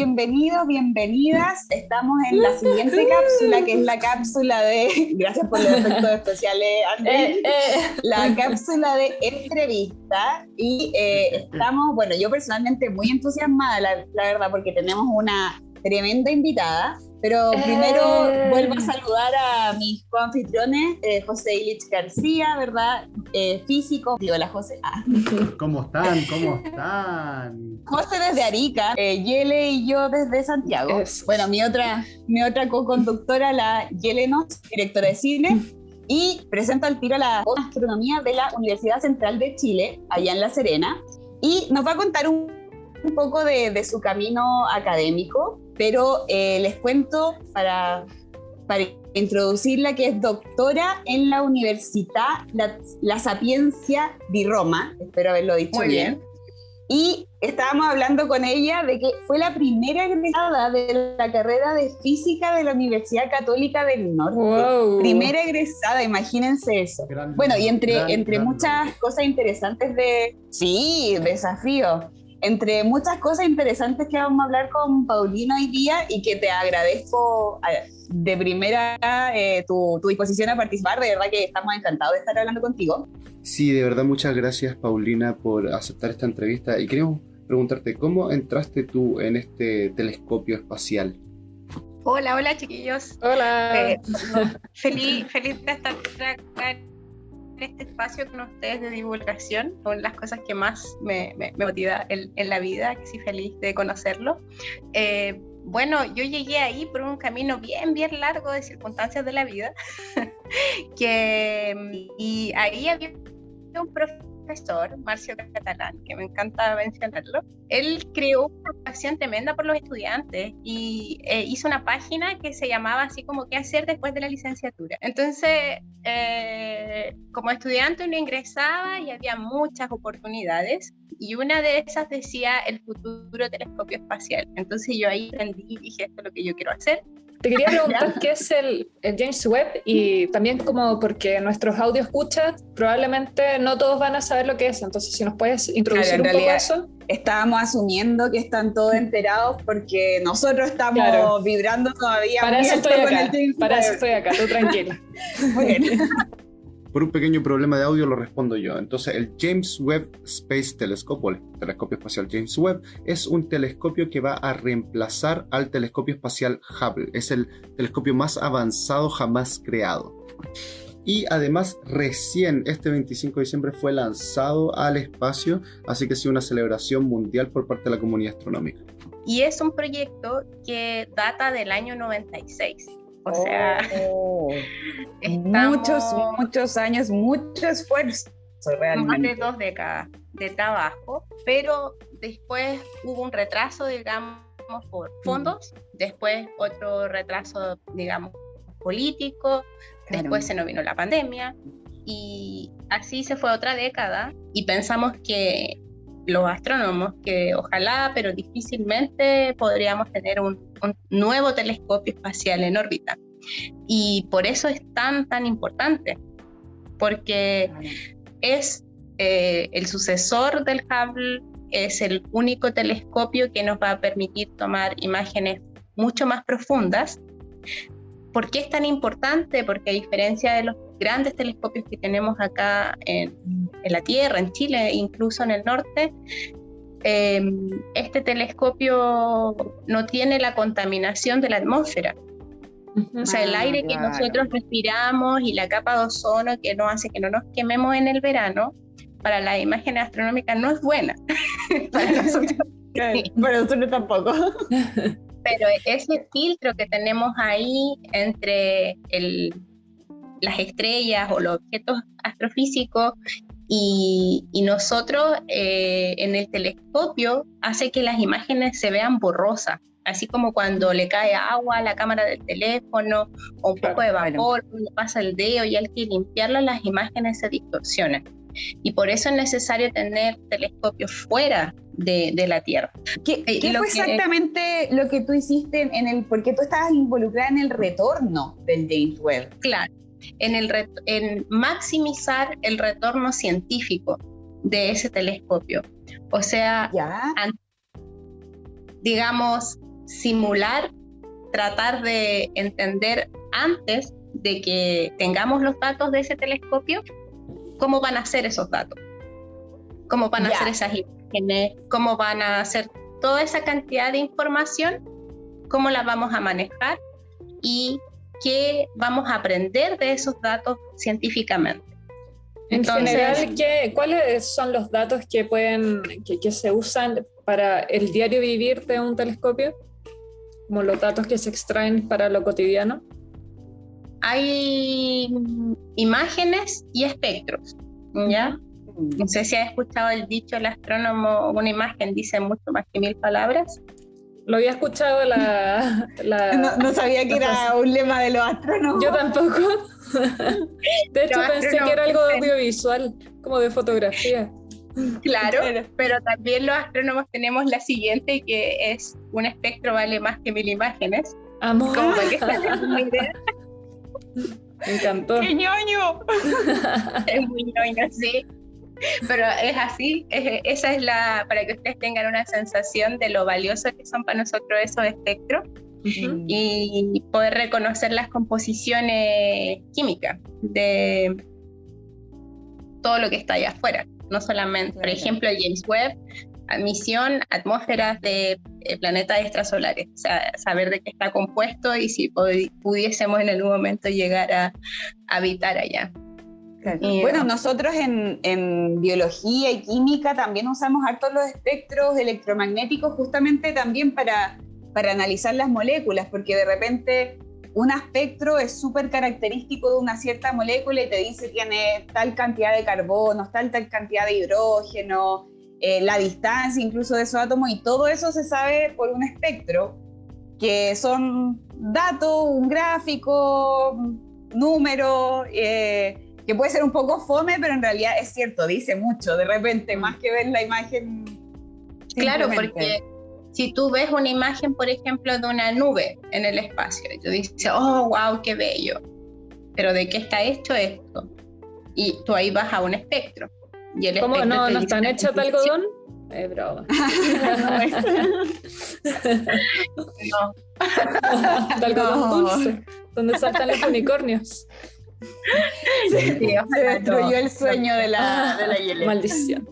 bienvenidos, bienvenidas. Estamos en la siguiente cápsula, que es la cápsula de... Gracias por los efectos especiales, Andrés. La cápsula de entrevista. Y estamos, bueno, yo personalmente muy entusiasmada, la verdad, porque tenemos una tremenda invitada. Pero primero vuelvo a saludar a mis coanfitriones, José Illich García, ¿verdad? Físico. Hola, José. ¿Cómo están? ¿Cómo están? José desde Arica, Yele y yo desde Santiago. Eso. Bueno, mi otra co-conductora, la Yele Nos, directora de cine. Y presento al tiro la astronomía de la Universidad Central de Chile, allá en La Serena. Y nos va a contar un poco de su camino académico. Pero les cuento para introducirla que es doctora en la Università La Sapienza di Roma, espero haberlo dicho Muy bien. Y estábamos hablando con ella de que fue la primera egresada de la carrera de física de la Universidad Católica del Norte. Wow. Primera egresada, imagínense eso. Bueno, y entre muchas cosas interesantes Sí, desafío. Entre muchas cosas interesantes que vamos a hablar con Paulina hoy día y que te agradezco de primera tu disposición a participar, de verdad que estamos encantados de estar hablando contigo. Sí, de verdad muchas gracias, Paulina, por aceptar esta entrevista. Y queríamos preguntarte, ¿cómo entraste tú en este telescopio espacial? Hola chiquillos. Hola. Feliz de estar acá en este espacio con ustedes de divulgación, son las cosas que más me motiva en la vida, que soy feliz de conocerlo. Bueno, yo llegué ahí por un camino bien largo de circunstancias de la vida, y ahí había un profesor, Marcio Catalán, que me encanta mencionarlo. Él creó una pasión tremenda por los estudiantes y hizo una página que se llamaba así como ¿qué hacer después de la licenciatura? Entonces, como estudiante uno ingresaba y había muchas oportunidades y una de esas decía el futuro telescopio espacial. Entonces yo ahí aprendí y dije, esto es lo que yo quiero hacer. Te quería preguntar qué es el James Webb y también como porque nuestros audio escuchas probablemente no todos van a saber lo que es, entonces si nos puedes introducir Claro, un poco eso. Estábamos asumiendo que están todos enterados porque nosotros estamos vibrando todavía. Para eso estoy acá, Webb. tú tranquila. Muy bien. Por un pequeño problema de audio lo respondo yo. Entonces, el James Webb Space Telescope, o el telescopio espacial James Webb, es un telescopio que va a reemplazar al telescopio espacial Hubble. Es el telescopio más avanzado jamás creado. Y además, recién este 25 de diciembre fue lanzado al espacio, así que ha sido una celebración mundial por parte de la comunidad astronómica. Y es un proyecto que data del año 96. O sea, muchos años, mucho esfuerzo realmente. Más de 2 décadas de trabajo, pero después hubo un retraso, digamos, por fondos, después otro retraso, digamos, político, después se nos vino la pandemia y así se fue otra década y pensamos que los astrónomos, que ojalá, pero difícilmente podríamos tener un nuevo telescopio espacial en órbita. Y por eso es tan importante, porque es el sucesor del Hubble, es el único telescopio que nos va a permitir tomar imágenes mucho más profundas. ¿Por qué es tan importante? Porque a diferencia de los grandes telescopios que tenemos acá en la Tierra, en Chile, incluso en el norte, este telescopio no tiene la contaminación de la atmósfera. O sea, el aire que nosotros respiramos y la capa de ozono que nos hace que no nos quememos en el verano, para las imágenes astronómicas no es buena. Para nosotros, para nosotros tampoco. Pero ese filtro que tenemos ahí entre las estrellas o los objetos astrofísicos y nosotros en el telescopio hace que las imágenes se vean borrosas, así como cuando le cae agua a la cámara del teléfono o un poco de vapor, cuando pasa el dedo y hay que limpiarlas, las imágenes se distorsionan. Y por eso es necesario tener telescopios fuera de la Tierra. ¿Qué fue exactamente lo que tú hiciste porque tú estabas involucrada en el retorno del James Webb? Claro, en maximizar el retorno científico de ese telescopio. O sea, digamos, simular, tratar de entender antes de que tengamos los datos de ese telescopio, cómo van a ser esos datos, cómo van a ser esas imágenes, cómo van a ser toda esa cantidad de información, cómo la vamos a manejar y qué vamos a aprender de esos datos científicamente. Entonces, en general, ¿cuáles son los datos que se usan para el diario vivir de un telescopio? Como los datos que se extraen para lo cotidiano. Hay imágenes y espectros, ¿ya? No sé si has escuchado el dicho, el astrónomo, una imagen dice mucho más que 1000 palabras. Lo había escuchado no sabía que era un lema de los astrónomos. Yo tampoco. De hecho, pensé que era algo audiovisual, como de fotografía. Claro, pero también los astrónomos tenemos la siguiente, que es: un espectro vale más que 1000 imágenes. Amor. Como para que se den una idea. Me encantó. ¡Qué ñoño! Es muy ñoño, sí. Pero es así, esa es para que ustedes tengan una sensación de lo valioso que son para nosotros esos espectros. Y poder reconocer las composiciones químicas de todo lo que está allá afuera. No solamente, por ejemplo, el James Webb, misión, atmósferas de planetas extrasolares, o sea, saber de qué está compuesto y si pudiésemos en algún momento llegar a habitar allá. Claro. Bueno, nosotros en biología y química también usamos harto los espectros electromagnéticos justamente también para analizar las moléculas, porque de repente un espectro es súper característico de una cierta molécula y te dice tiene tal cantidad de carbono, tal cantidad de hidrógeno, la distancia incluso de esos átomos, y todo eso se sabe por un espectro, que son datos, un gráfico, números, que puede ser un poco fome, pero en realidad es cierto, dice mucho de repente, más que ver la imagen. Claro, porque si tú ves una imagen, por ejemplo, de una nube en el espacio, y tú dices, oh, wow, qué bello, pero ¿de qué está hecho esto? Y tú ahí vas a un espectro. Y el ¿Cómo? espectro ¿No están hechas de algodón? Broma. No. De algodón dulce, donde saltan los unicornios. Sí, se destruyó el sueño de la Yelena. Maldición.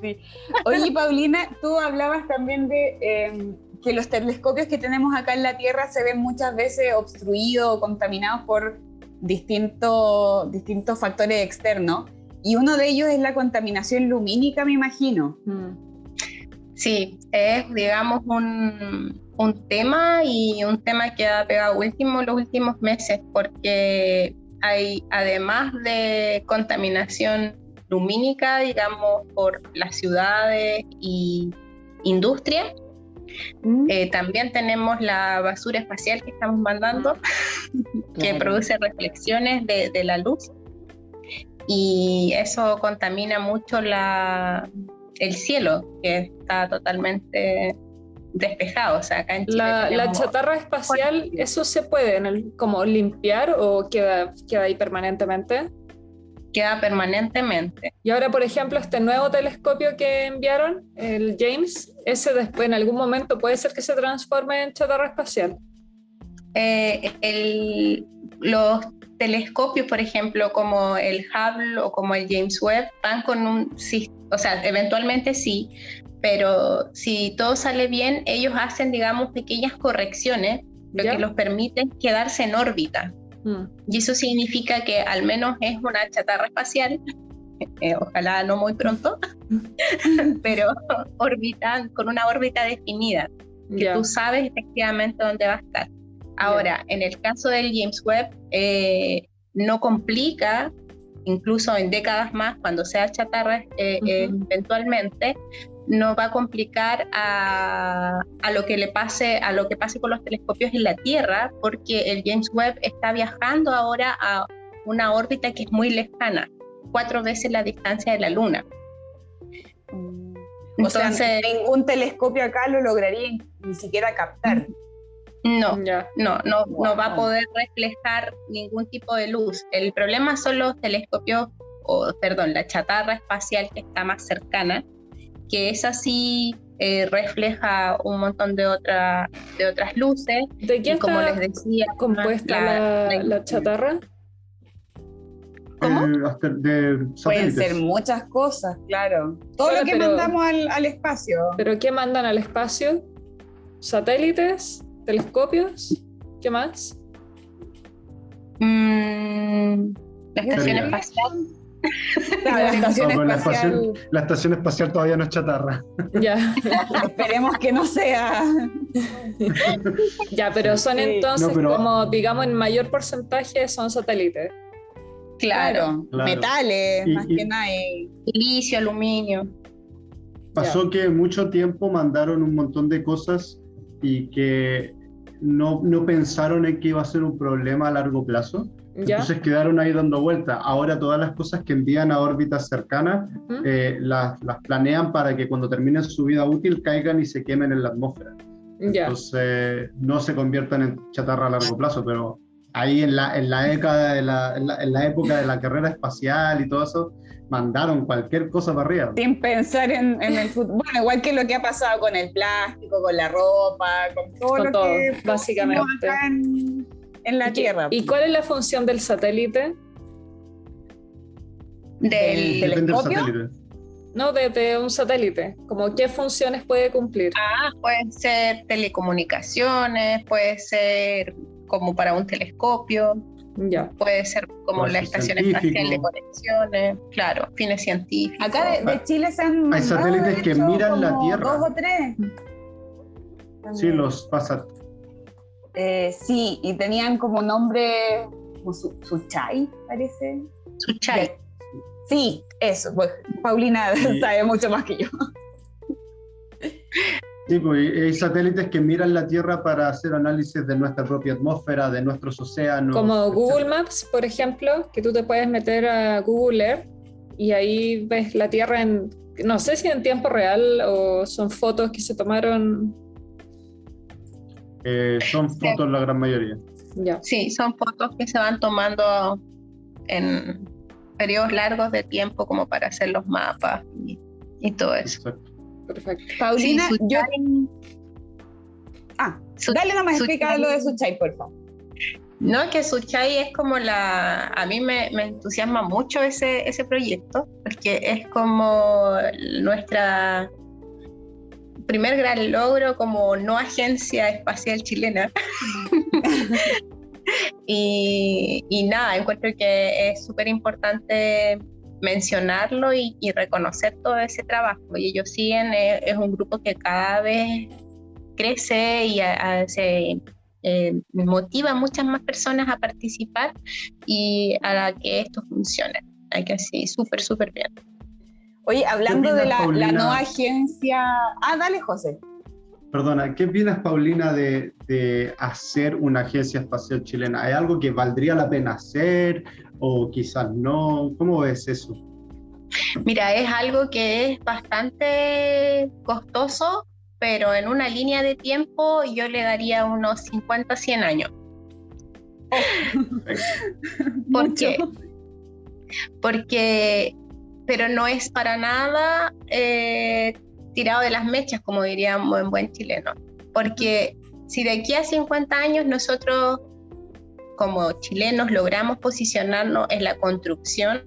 Sí. Oye, Paulina, tú hablabas también de que los telescopios que tenemos acá en la Tierra se ven muchas veces obstruidos o contaminados por distintos factores externos, y uno de ellos es la contaminación lumínica, me imagino. Sí, es, digamos, un tema, y un tema que ha pegado los últimos meses, porque hay, además de contaminación lumínica, digamos, por las ciudades y industria, también tenemos la basura espacial que estamos mandando, que produce reflexiones de la luz, y eso contamina mucho el cielo, que está totalmente despejado. O sea, acá en Chile la chatarra espacial, ¿eso se puede como limpiar o queda ahí permanentemente? Queda permanentemente. Y ahora, por ejemplo, este nuevo telescopio que enviaron, el James, ese después en algún momento puede ser que se transforme en chatarra espacial. Los telescopios, por ejemplo, como el Hubble o como el James Webb, van con o sea, eventualmente sí, pero si todo sale bien, ellos hacen, digamos, pequeñas correcciones, lo que los permite quedarse en órbita. Y eso significa que al menos es una chatarra espacial, ojalá no muy pronto, pero orbitan con una órbita definida, que tú sabes efectivamente dónde va a estar. Ahora, en el caso del James Webb, no complica, incluso en décadas más, cuando sea chatarra, eventualmente, no va a complicar a lo que pase con los telescopios en la Tierra, porque el James Webb está viajando ahora a una órbita que es muy lejana, 4 veces la distancia de la Luna. Entonces, o sea, ningún telescopio acá lo lograría ni siquiera captar. No va a poder reflejar ningún tipo de luz. El problema son los telescopios, la chatarra espacial que está más cercana, que esa sí refleja un montón de otras luces. ¿De qué como está les decía, compuesta la chatarra? ¿Cómo? De Pueden satélites. ser muchas cosas, claro. Todo Claro, lo que pero- mandamos al espacio. ¿Pero qué mandan al espacio? ¿Satélites? ¿Telescopios? ¿Qué más? La estación Sería. espacial. Claro, la estación No, pero espacial. la estación espacial todavía no es chatarra. Ya, Esperemos que no sea. ya, pero son Sí. entonces No, pero- como, digamos, en mayor porcentaje son satélites. Claro. Claro. Metales, Y- más y- que nada. Silicio, aluminio. Pasó que mucho tiempo mandaron un montón de cosas y que no pensaron en que iba a ser un problema a largo plazo. ¿Ya? Entonces quedaron ahí dando vueltas. Ahora todas las cosas que envían a órbitas cercanas Ujú. las planean para que cuando terminen su vida útil caigan y se quemen en la atmósfera. Ya. Entonces no se conviertan en chatarra a largo plazo, pero ahí en la década en la época de la carrera espacial y todo eso, mandaron cualquier cosa para arriba. Sin pensar en el futuro. Bueno, igual que lo que ha pasado con el plástico, con la ropa, con todo Con lo todo, que básicamente. producimos acá en la Tierra. ¿Y cuál es la función del satélite? Del Depende del telescopio. satélite. No, de un satélite. Como qué funciones puede cumplir. Pueden ser telecomunicaciones, puede ser como para un telescopio, Ya. puede ser como Puede la ser estación científico. espacial de conexiones, claro, fines científicos. Acá de Chile se han mandado, satélites de que hecho, miran la como Tierra. 2 o 3. Sí, los pasa. Sí, y tenían como nombre, como Suchay, parece. Suchay. Sí, eso, pues Paulina Sí. sabe mucho más que yo. Sí, pues hay satélites que miran la Tierra para hacer análisis de nuestra propia atmósfera, de nuestros océanos. Como Google etcétera. Maps, por ejemplo, que tú te puedes meter a Google Earth y ahí ves la Tierra en, no sé si en tiempo real o son fotos que se tomaron. Son fotos la gran mayoría. Ya. Sí, son fotos que se van tomando en periodos largos de tiempo como para hacer los mapas y todo eso. Exacto. Perfecto. Paulina, Sí, yo... Su- Dale nomás, Suchay- explica lo de Suchay, por favor. No, que Suchay es como a mí me entusiasma mucho ese proyecto, porque es como nuestra primer gran logro como no agencia espacial chilena. y nada, encuentro que es súper importante mencionarlo y reconocer todo ese trabajo. Y ellos siguen, es un grupo que cada vez crece y se motiva a muchas más personas a participar y a que esto funcione. Hay que así, súper bien. Oye, hablando ¿Qué de opinas, la Paulina? nueva agencia... Dale, José. Perdona, ¿qué opinas, Paulina, de hacer una agencia espacial chilena? ¿Hay algo que valdría la pena hacer o quizás no? ¿Cómo ves eso? Mira, es algo que es bastante costoso, pero en una línea de tiempo yo le daría unos 50, 100 años. ¿Por Mucho. qué? Porque, pero no es para nada tirado de las mechas, como diríamos en buen chileno. Porque si de aquí a 50 años nosotros, como chilenos, logramos posicionarnos en la construcción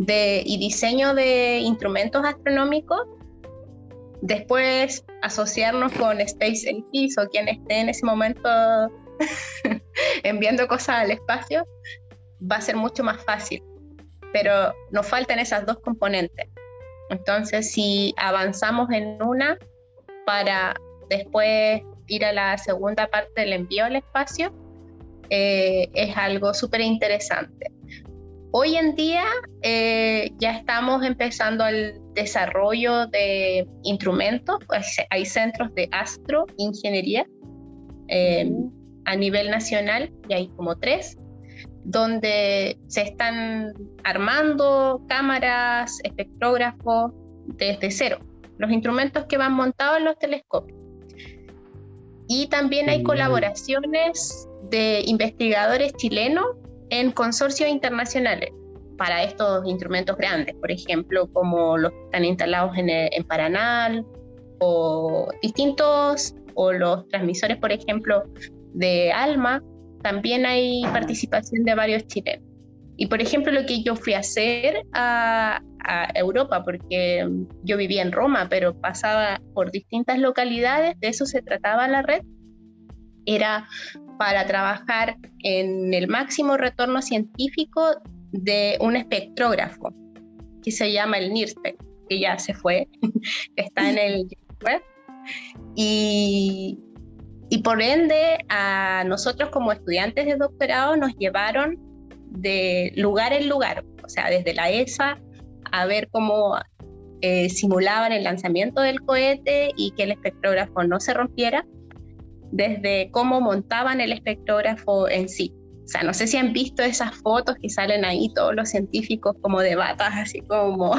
y diseño de instrumentos astronómicos, después asociarnos con SpaceX o quien esté en ese momento enviando cosas al espacio, va a ser mucho más fácil. Pero nos faltan esas dos componentes. Entonces, si avanzamos en una para después ir a la segunda parte del envío al espacio, es algo súper interesante. Hoy en día ya estamos empezando el desarrollo de instrumentos. Hay centros de astroingeniería a nivel nacional, y hay como 3, donde se están armando cámaras, espectrógrafos desde cero, los instrumentos que van montados en los telescopios. Y también hay colaboraciones de investigadores chilenos en consorcios internacionales para estos instrumentos grandes, por ejemplo, como los que están instalados en Paranal, o distintos, o los transmisores, por ejemplo, de ALMA, también hay participación de varios chilenos. Y por ejemplo, lo que yo fui a hacer a Europa, porque yo vivía en Roma, pero pasaba por distintas localidades, de eso se trataba la red, era para trabajar en el máximo retorno científico de un espectrógrafo que se llama el NIRSPEC, que ya se fue, está en el web, y por ende a nosotros como estudiantes de doctorado nos llevaron de lugar en lugar, o sea, desde la ESA a ver cómo simulaban el lanzamiento del cohete y que el espectrógrafo no se rompiera, desde cómo montaban el espectrógrafo en sí. O sea, no sé si han visto esas fotos que salen ahí todos los científicos como de batas, así como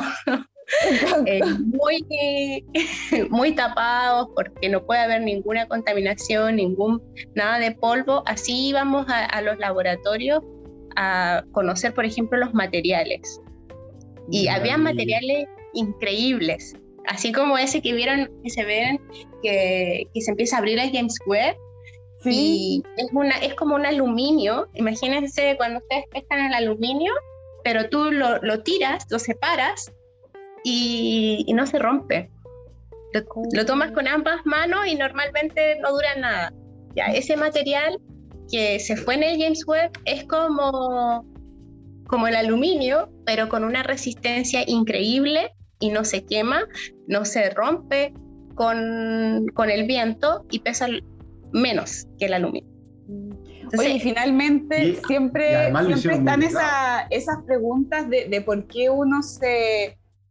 muy tapados porque no puede haber ninguna contaminación, nada de polvo. Así íbamos a los laboratorios a conocer, por ejemplo, los materiales. Y había materiales increíbles, así como ese que vieron, que se ven, que se empieza a abrir el James Webb. Sí. Y es como un aluminio. Imagínense cuando ustedes pescan el aluminio, pero tú lo tiras, lo separas y no se rompe. Lo tomas con ambas manos y normalmente no dura nada. Ya, ese material que se fue en el James Webb es como el aluminio, pero con una resistencia increíble y no se quema, no se rompe con el viento y pesa menos que el aluminio. Entonces, oye, y finalmente siempre están esas preguntas de por qué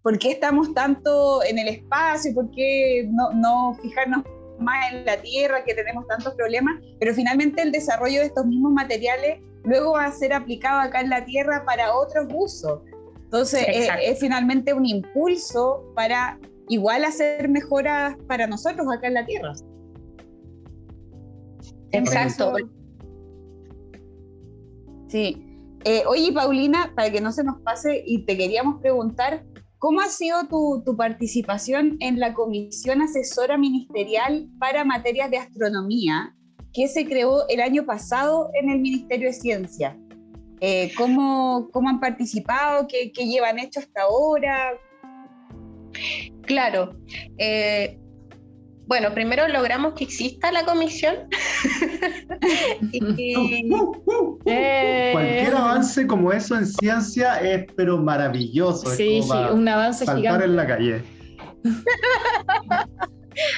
por qué estamos tanto en el espacio, por qué no fijarnos más en la Tierra, que tenemos tantos problemas, pero finalmente el desarrollo de estos mismos materiales luego va a ser aplicado acá en la Tierra para otros usos. Entonces es finalmente un impulso para igual hacer mejoras para nosotros acá en la Tierra. Exacto. Sí. Oye, Paulina, para que no se nos pase, y te queríamos preguntar, ¿cómo ha sido tu participación en la Comisión Asesora Ministerial para Materias de Astronomía, que se creó el año pasado en el Ministerio de Ciencia? ¿Cómo han participado? ¿Qué llevan hecho hasta ahora? Claro. Bueno, primero logramos que exista la comisión. Cualquier avance como eso en ciencia es pero maravilloso. Sí, es como un avance saltar gigante en la calle.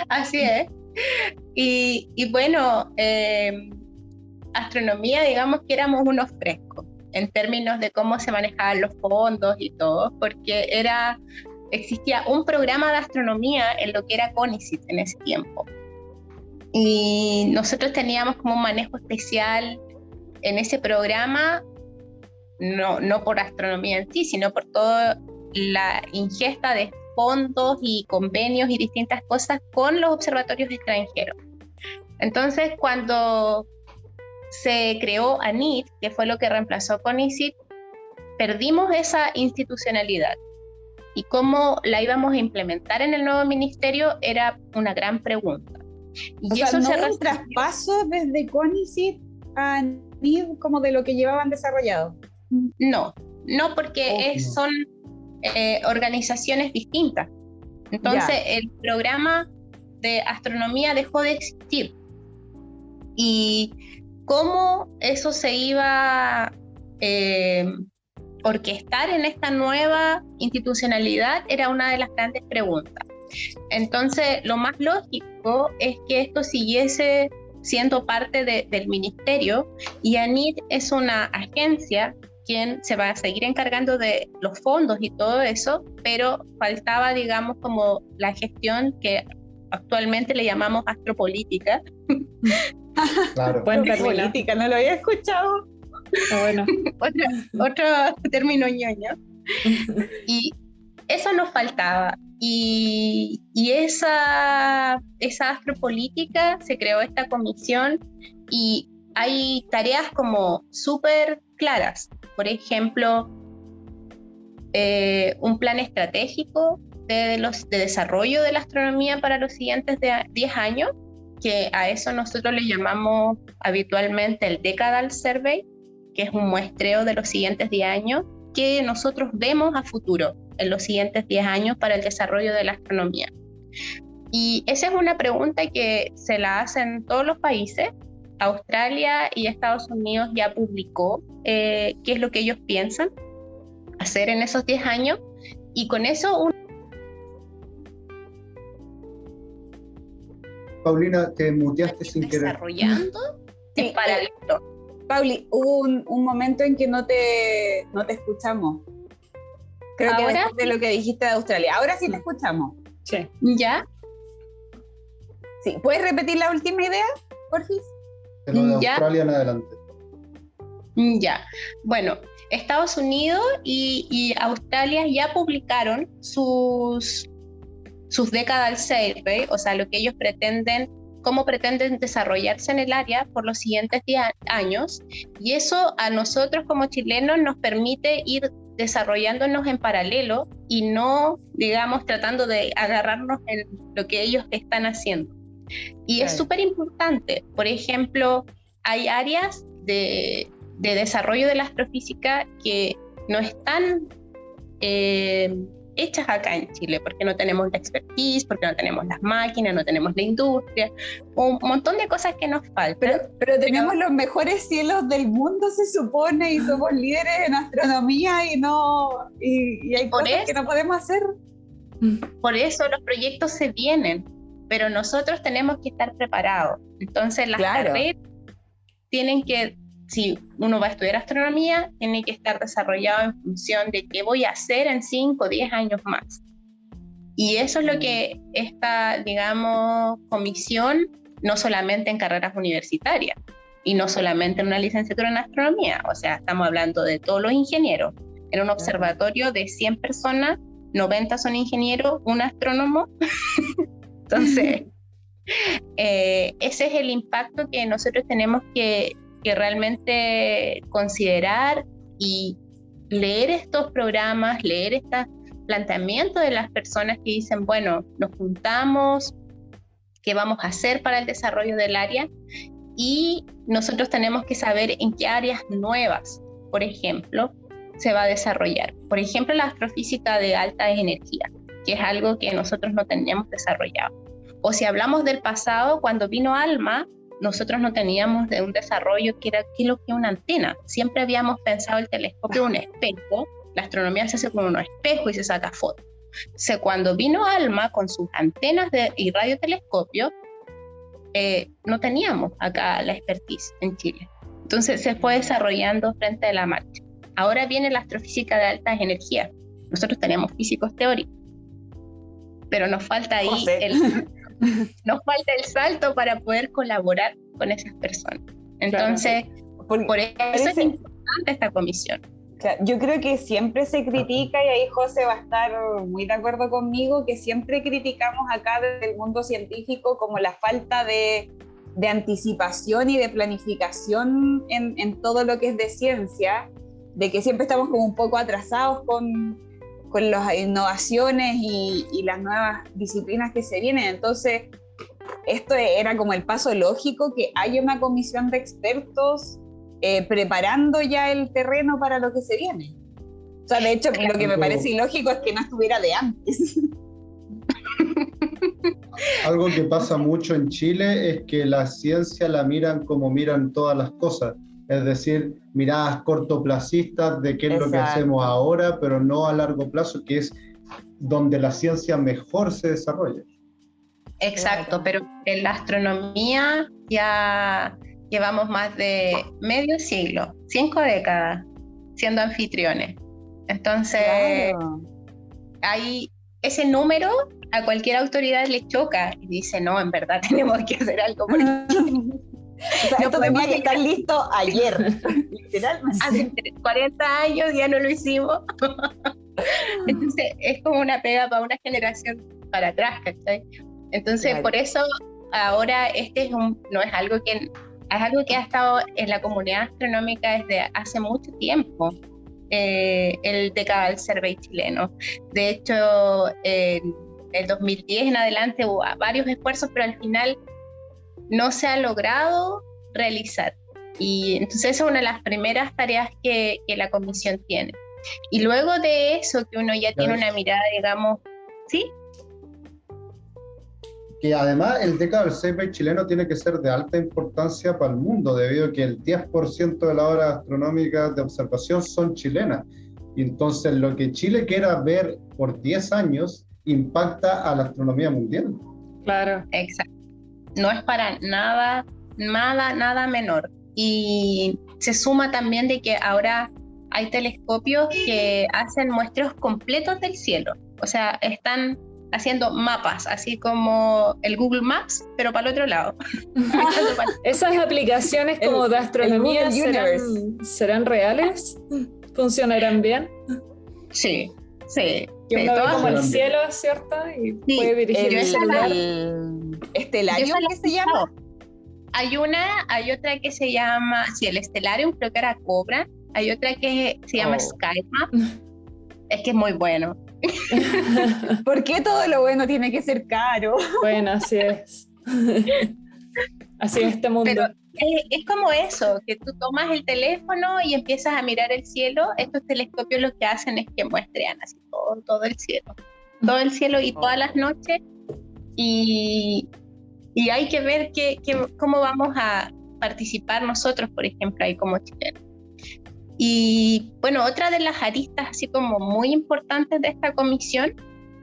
Así es. Y bueno, astronomía, digamos que éramos unos frescos en términos de cómo se manejaban los fondos y todo, porque existía un programa de astronomía en lo que era CONICET en ese tiempo. Y nosotros teníamos como un manejo especial en ese programa, no por astronomía en sí, sino por toda la ingesta de fondos y convenios y distintas cosas con los observatorios extranjeros. Entonces, cuando se creó ANIT, que fue lo que reemplazó CONICET, perdimos esa institucionalidad. Y cómo la íbamos a implementar en el nuevo ministerio era una gran pregunta. Y o eso sea, ¿no un traspaso desde CONICET a NID como de lo que llevaban desarrollado? No porque son organizaciones distintas. Entonces el programa de astronomía dejó de existir. Y cómo eso se iba orquestar en esta nueva institucionalidad era una de las grandes preguntas. Entonces, lo más lógico es que esto siguiese siendo parte del ministerio, y ANIT es una agencia quien se va a seguir encargando de los fondos y todo eso, pero faltaba, digamos, como la gestión que actualmente le llamamos astropolítica. Claro. Política, no lo había escuchado. Bueno. otro término ñoño. Y eso nos faltaba. Y esa astropolítica, se creó esta comisión y hay tareas como súper claras. Por ejemplo, un plan estratégico de desarrollo de la astronomía para los siguientes 10 años, que a eso nosotros le llamamos habitualmente el Decadal Survey, que es un muestreo de los siguientes 10 años que nosotros vemos a futuro en los siguientes 10 años para el desarrollo de la astronomía. Y esa es una pregunta que se la hacen todos los países. Australia y Estados Unidos ya publicó qué es lo que ellos piensan hacer en esos 10 años, y con eso Paulina, te muteaste sin querer. Desarrollando en paralelo. Pauli, hubo un momento en que no te escuchamos. Creo que después de lo que dijiste de Australia. Ahora sí te escuchamos. Sí. ¿Ya? Sí. ¿Puedes repetir la última idea, porfis? De lo de Australia en adelante. Ya. Bueno, Estados Unidos y Australia ya publicaron sus Decadal Survey, o sea, lo que ellos pretenden, cómo pretenden desarrollarse en el área por los siguientes 10 años, y eso a nosotros como chilenos nos permite ir desarrollándonos en paralelo y no, digamos, tratando de agarrarnos en lo que ellos están haciendo. Y es súper importante. Por ejemplo, hay áreas de desarrollo de la astrofísica que no están hechas acá en Chile, porque no tenemos la expertise, porque no tenemos las máquinas, no tenemos la industria, un montón de cosas que nos faltan. Pero tenemos los mejores cielos del mundo, se supone, y somos líderes en astronomía y hay cosas que no podemos hacer. Por eso los proyectos se vienen, pero nosotros tenemos que estar preparados. Entonces las carreras tienen que, si uno va a estudiar astronomía, tiene que estar desarrollado en función de qué voy a hacer en 5 o 10 años más. Y eso es lo que esta, digamos, comisión, no solamente en carreras universitarias, y no solamente en una licenciatura en astronomía, o sea, estamos hablando de todos los ingenieros. En un observatorio de 100 personas, 90 son ingenieros, un astrónomo. Entonces, ese es el impacto que nosotros tenemos que realmente considerar y leer estos programas, leer este planteamiento de las personas que dicen, bueno, nos juntamos, ¿qué vamos a hacer para el desarrollo del área? Y nosotros tenemos que saber en qué áreas nuevas, por ejemplo, se va a desarrollar. Por ejemplo, la astrofísica de alta energía, que es algo que nosotros no teníamos desarrollado. O si hablamos del pasado, cuando vino ALMA, nosotros no teníamos de un desarrollo que era ¿qué es lo que es una antena? Siempre habíamos pensado el telescopio un espejo, la astronomía se hace con un espejo y se saca fotos. Entonces, cuando vino ALMA con sus antenas y radiotelescopio, no teníamos acá la expertise en Chile. Entonces se fue desarrollando frente a la marcha. Ahora viene la astrofísica de altas energías. Nosotros teníamos físicos teóricos, pero nos falta ahí nos falta el salto para poder colaborar con esas personas. Entonces, por eso es importante esta comisión. Yo creo que siempre se critica, y ahí José va a estar muy de acuerdo conmigo, que siempre criticamos acá desde el mundo científico como la falta de anticipación y de planificación en todo lo que es de ciencia, de que siempre estamos como un poco atrasados con las innovaciones y las nuevas disciplinas que se vienen. Entonces, esto era como el paso lógico, que haya una comisión de expertos preparando ya el terreno para lo que se viene. O sea, de hecho, lo que me parece ilógico es que no estuviera de antes. Algo que pasa mucho en Chile es que la ciencia la miran como miran todas las cosas, es decir, miradas cortoplacistas de qué es lo que hacemos ahora, pero no a largo plazo, que es donde la ciencia mejor se desarrolla. Exacto, pero en la astronomía ya llevamos más de medio siglo, 5 décadas, siendo anfitriones. Entonces, hay ese número, a cualquier autoridad le choca y dice, no, en verdad tenemos que hacer algo. Porque o sea, esto tenía que estar listo ayer, literalmente. Hace 40 años ya no lo hicimos. Entonces, es como una pega para una generación para atrás, ¿cachai? Entonces, por eso ahora no es algo que... Es algo que ha estado en la comunidad astronómica desde hace mucho tiempo. el Decadal Survey chileno. De hecho, en el 2010 en adelante hubo varios esfuerzos, pero al final no se ha logrado realizar. Y entonces esa es una de las primeras tareas que la comisión tiene. Y luego de eso, que uno ya tiene una mirada, digamos, ¿sí? Que además el Decadal Survey chileno tiene que ser de alta importancia para el mundo, debido a que el 10% de las horas astronómicas de observación son chilenas. Y entonces lo que Chile quiera ver por 10 años impacta a la astronomía mundial. Claro. Exacto. No es para nada menor. Y se suma también de que ahora hay telescopios que hacen muestreos completos del cielo. O sea, están haciendo mapas, así como el Google Maps, pero para el otro lado. ¿Esas aplicaciones como de astronomía serán reales? ¿Funcionarán bien? Sí. Que uno ve como el cielo, ¿cierto? Y puede dirigir el celular. ¿Estelarium qué se llama? Hay otra que se llama, el Stellarium creo que era Cobra. Hay otra que se llama SkyMap. Es que es muy bueno. ¿Por qué todo lo bueno tiene que ser caro? Bueno, así es. Así es este mundo. Pero es como eso, que tú tomas el teléfono y empiezas a mirar el cielo. Estos telescopios lo que hacen es que muestran así todo el cielo. Todo el cielo y todas las noches. Y hay que ver cómo vamos a participar nosotros, por ejemplo, ahí como chilenos. Y bueno, otra de las aristas así como muy importantes de esta comisión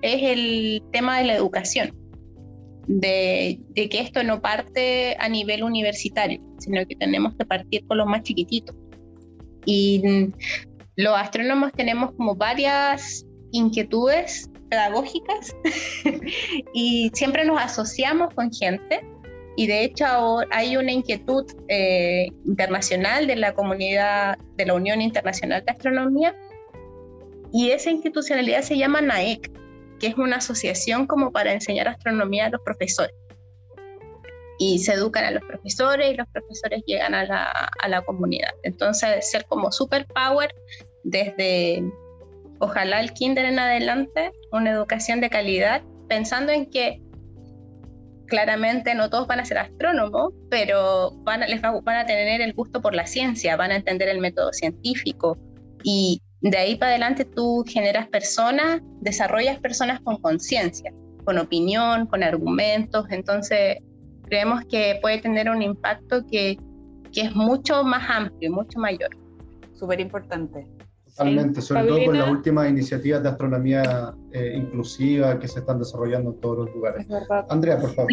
es el tema de la educación, de que esto no parte a nivel universitario, sino que tenemos que partir con los más chiquititos. Y los astrónomos tenemos como varias inquietudes pedagógicas y siempre nos asociamos con gente. Y de hecho hay una inquietud internacional de la comunidad de la Unión Internacional de Astronomía, y esa institucionalidad se llama NAEC, que es una asociación como para enseñar astronomía a los profesores. Y se educan a los profesores y los profesores llegan a la comunidad. Entonces ser como superpower desde, ojalá el kinder en adelante, una educación de calidad, pensando en que claramente no todos van a ser astrónomos, pero van a tener el gusto por la ciencia, van a entender el método científico, y de ahí para adelante tú generas personas, desarrollas personas con conciencia, con opinión, con argumentos. Entonces creemos que puede tener un impacto que es mucho más amplio, mucho mayor. Súper importante. Totalmente, sobre todo con las últimas iniciativas de astronomía inclusiva que se están desarrollando en todos los lugares. Andrea, por favor.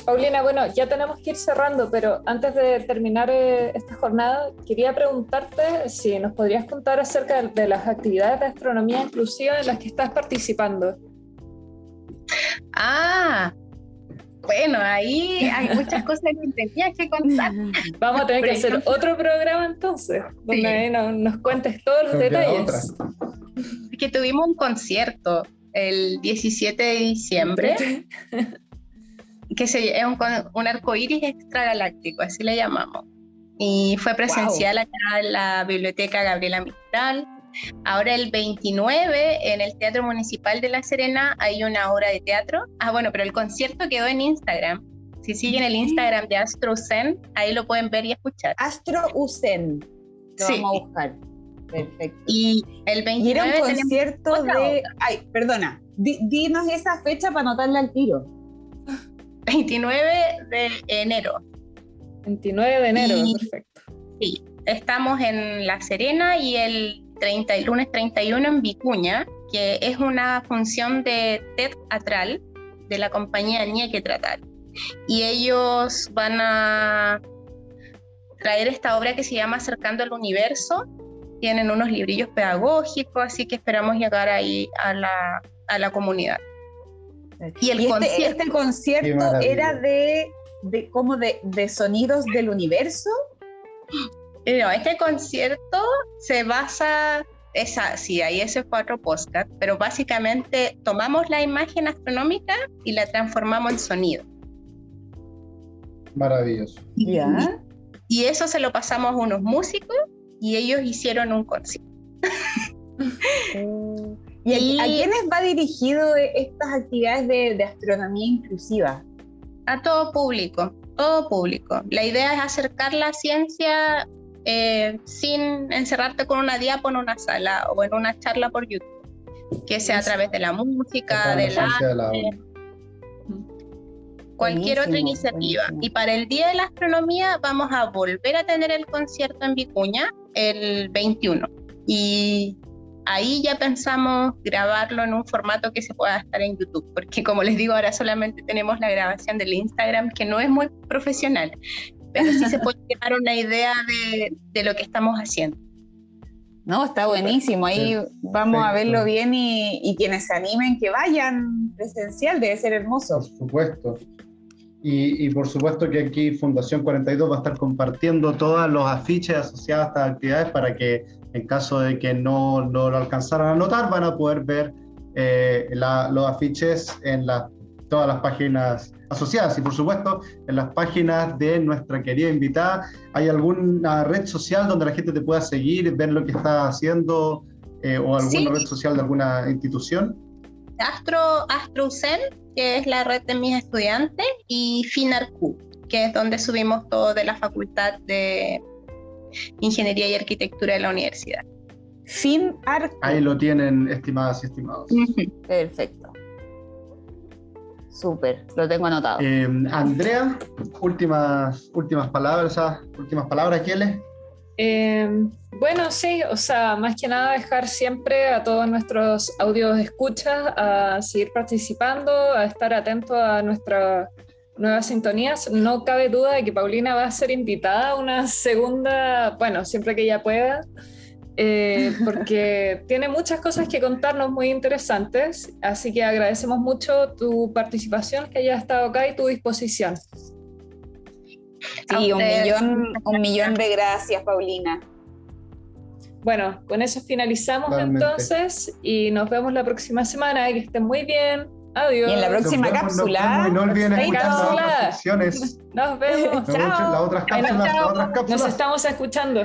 Paulina, bueno, ya tenemos que ir cerrando, pero antes de terminar esta jornada, quería preguntarte si nos podrías contar acerca de las actividades de astronomía inclusiva en las que estás participando. Bueno, ahí hay muchas cosas que tenía que contar. Vamos a tener que hacer otro programa entonces, donde nos cuentes todos los detalles. Que tuvimos un concierto el 17 de diciembre, que es un arcoíris extragaláctico, así le llamamos. Y fue presencial acá en la Biblioteca Gabriela Mistral. Ahora el 29 en el Teatro Municipal de La Serena hay una obra de teatro. Bueno, pero el concierto quedó en Instagram. Si siguen el Instagram de AstroUSEN, ahí lo pueden ver y escuchar. AstroUSEN, lo vamos a buscar. Perfecto. Y el 29 y era un concierto de... Ay, perdona, dinos esa fecha para anotarla al tiro. 29 de enero. 29 de enero, perfecto. Sí, estamos en La Serena y el lunes 31 en Vicuña, que es una función de teatral de la compañía Ñeque Teatral. Y ellos van a traer esta obra que se llama Acercando al Universo. Tienen unos librillos pedagógicos, así que esperamos llegar ahí a la comunidad. Y este concierto era de sonidos del universo. No, este concierto se basa, ahí ese fue otro podcast, pero básicamente tomamos la imagen astronómica y la transformamos en sonido. Maravilloso. ¿Ya? Y eso se lo pasamos a unos músicos y ellos hicieron un concierto. ¿Y a quiénes va dirigido estas actividades de astronomía inclusiva? A todo público, todo público. La idea es acercar la ciencia sin encerrarte con una diapo en una sala o en una charla por YouTube, que sea a través de la música, del arte, cualquier otra iniciativa. Buenísimo. Y para el Día de la Astronomía vamos a volver a tener el concierto en Vicuña el 21. Y ahí ya pensamos grabarlo en un formato que se pueda estar en YouTube, porque como les digo, ahora solamente tenemos la grabación del Instagram, que no es muy profesional, pero sí se puede dar una idea de lo que estamos haciendo. No, está buenísimo, ahí vamos a verlo bien y quienes se animen que vayan presencial, debe ser hermoso. Por supuesto. Y por supuesto que aquí Fundación 42 va a estar compartiendo todos los afiches asociados a estas actividades para que en caso de que no lo alcanzaran a notar, van a poder ver los afiches en todas las páginas asociadas. Y por supuesto, en las páginas de nuestra querida invitada, ¿hay alguna red social donde la gente te pueda seguir, ver lo que estás haciendo o alguna red social de alguna institución? AstroUSEN, que es la red de mis estudiantes, y FINARQ, que es donde subimos todo de la Facultad de Ingeniería y Arquitectura de la universidad. FINARQ. Ahí lo tienen, estimadas y estimados. Perfecto. Súper, lo tengo anotado. Andrea, últimas palabras, Kiele. Bueno, sí, o sea, más que nada dejar siempre a todos nuestros audios escuchas a seguir participando, a estar atentos a nuestras nuevas sintonías. No cabe duda de que Paulina va a ser invitada a una segunda, bueno, siempre que ella pueda, porque tiene muchas cosas que contarnos muy interesantes, así que agradecemos mucho tu participación, que hayas estado acá y tu disposición. Sí, un millón de gracias, Paulina. Bueno, con eso finalizamos. Realmente. Entonces, y nos vemos la próxima semana. Que estén muy bien. Adiós. Y en la próxima cápsula. Y no olviden escuchar las otras secciones. Nos vemos. Chao. Las otras cápsulas. Nos estamos escuchando.